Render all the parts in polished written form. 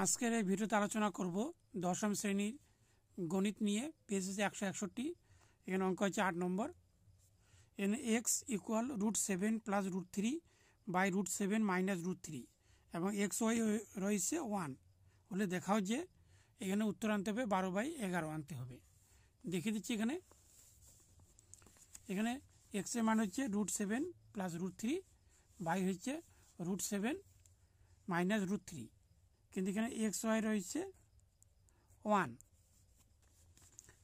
আজকের এই ভিডিওতে আলোচনা করব দশম শ্রেণীর গণিত নিয়ে। পেজ হচ্ছে 161। এখানে অঙ্ক হচ্ছে 8 নম্বর। এখানে X equal √7 plus √3 by √7 minus √3 এবং এক্স ওয়াই রয়েছে 1 হলে দেখাও যে এখানে উত্তর আনতে হবে 12/11 আনতে হবে। দেখিয়ে দিচ্ছি এখানে এক্স এর মান হচ্ছে √7 প্লাস √3 বাই হচ্ছে √7 মাইনাস √3, কিন্তু এখানে এক্স ওয়াই রয়েছে 1।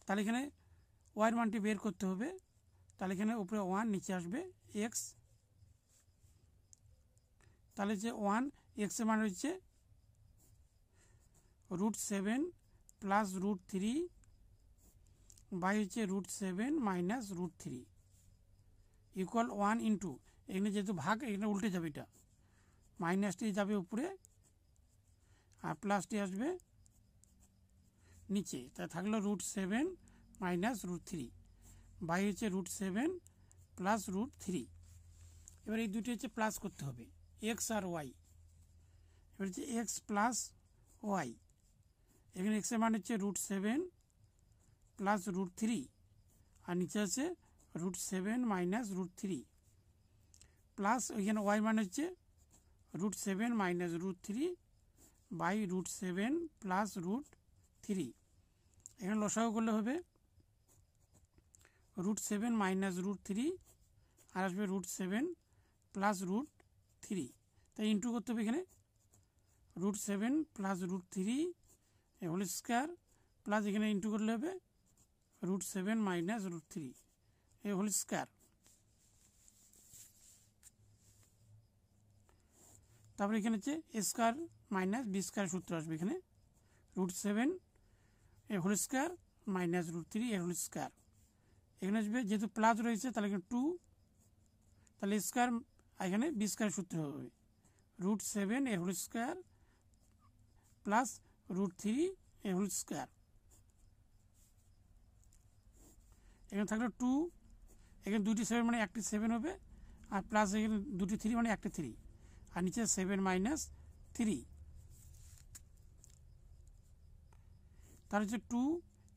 তাহলে এখানে ওয়াইয়ের মানটি বের করতে হবে। তাহলে এখানে উপরে 1 নিচে আসবে এক্স। তাহলে যে 1 এক্স এর মান হচ্ছে √7 প্লাস √3 বাই হচ্ছে √7 মাইনাস √3 ইকুয়াল 1 ইন্টু, এখানে যেহেতু ভাগ এখানে উল্টে যাবে, এটা মাইনাসটি যাবে উপরে আর প্লাসটি আসবে নিচে। তা থাকলো √7 মাইনাস √3 বাই হচ্ছে √7 প্লাস √3। এবার এই দুটি হচ্ছে প্লাস করতে হবে, এক্স আর ওয়াই। এবার হচ্ছে এক্স প্লাস ওয়াই। এখানে এক্সের মান হচ্ছে √7 প্লাস √3 আর নিচে আছে √7 মাইনাস √3 প্লাস ওইখানে ওয়াই মান হচ্ছে √7 মাইনাস √3 বাই √7 প্লাস √3। এখানে লসাগু করলে হবে √7 মাইনাস √3 আর আসবে √7 প্লাস √3। তাই ইন্টু করতে হবে এখানে √7 প্লাস √3 হোল স্কয়ার প্লাস এখানে ইন্টু করলে হবে √7 মাইনাস √3 হোল স্কয়ার। তারপরে এখানে হচ্ছে A square minus B square সূত্র আসবে। এখানে √7 whole square minus √3 whole square. এখানে আসবে যেহেতু প্লাস রয়েছে তাহলে এখানে 2, তাহলে স্কয়ার এখানে বি স্কয়ার সূত্র হবে √7 whole square plus √3 whole square. এখানে থাকলো 2, এখানে দুটি 7 মানে একটি 7 হবে আর প্লাস এখানে দুটি 3 মানে একটি 3 আর নিচে 7 মাইনাস 3। তার হচ্ছে 2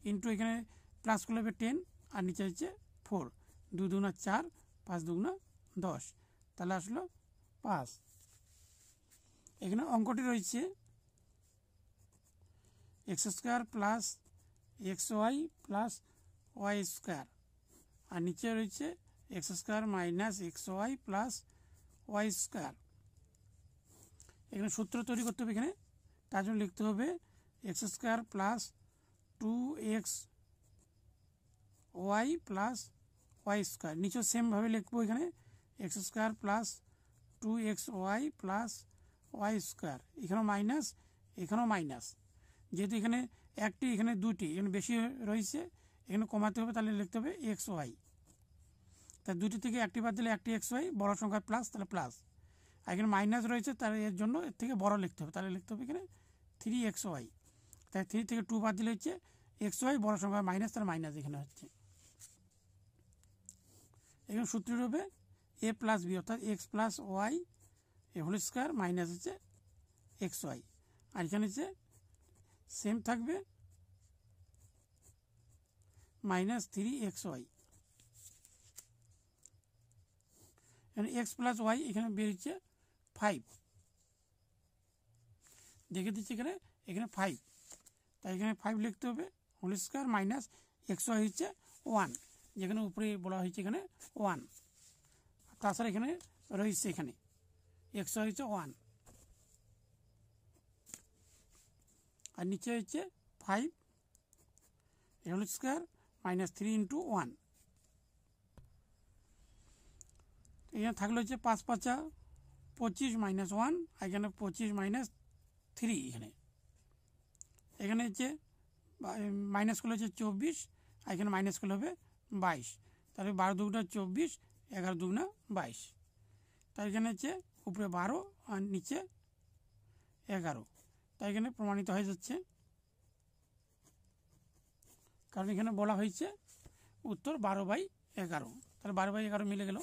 ইন্টু এখানে প্লাস করলে হবে 10 আর নিচে হচ্ছে 4, 2 দুগুণা 4, 5 দুগুণা 10, তাহলে আসলো 5। এখানে অঙ্কটি রয়েছে X square plus X Y plus Y square আর নিচে রয়েছে X square minus x Y plus Y square. এখানে সূত্র তৈরি করতে হবে। এখানে তার জন্য লিখতে হবে X square plus 2x Y plus Y square. নিচেও সেমভাবে লিখবো, এখানে X square plus 2x Y plus Y square. এখানেও মাইনাস, এখানেও মাইনাস। যেহেতু এখানে একটি এখানে দুটি, এখানে বেশি রয়েছে, এখানে কমাতে হবে, তাহলে লিখতে হবে এক্স ওয়াই। তাই দুটি থেকে একটি বাদ দিলে একটি এক্স ওয়াই, বড় সংখ্যা প্লাস, তাহলে প্লাস। আর এখানে মাইনাস রয়েছে, তাহলে এর জন্য এর থেকে বড় লিখতে হবে, তাহলে লিখতে হবে এখানে 3x ওয়াই। তাই 3 থেকে 2 বাদ দিলে হচ্ছে এক্স ওয়াই, বড় সংখ্যা মাইনাস, তাহলে মাইনাস এখানে হচ্ছে। এখানে সূত্রটি হবে এ প্লাস বি, অর্থাৎ x plus y whole square minus হচ্ছে এক্স ওয়াই। আর এখানে হচ্ছে সেম থাকবে মাইনাস 3x ওয়াই। এখানে এক্স প্লাস ওয়াই এখানে বেরিয়েছে 5, দেখে দিচ্ছি এখানে 5, তাই এখানে 5 লিখতে হবে whole square minus x y হচ্ছে 1, যেখানে উপরে বলা হয়েছে এখানে 1। তাছাড়া এখানে রয়েছে এখানে এক্স ওয়াই হচ্ছে 1 আর নিচে হচ্ছে 5 হোল স্কোয়ার মাইনাস 3 ইন্টু 1। এখানে থাকলে হচ্ছে 5 5 25 মাইনাস 1, আর এখানে 25 মাইনাস 3। এখানে হচ্ছে মাইনাস করলে হচ্ছে 24, আর এখানে মাইনাস করলে হবে 22, তাহলে 12 দুগুণা 24, 11 দুগুণা 22। তাই এখানে হচ্ছে উপরে 12 আর নিচে 11, তাই এখানে প্রমাণিত হয়ে যাচ্ছে। কারণ এখানে বলা হয়েছে উত্তর 12/11, তাহলে 12/11 মিলে গেল।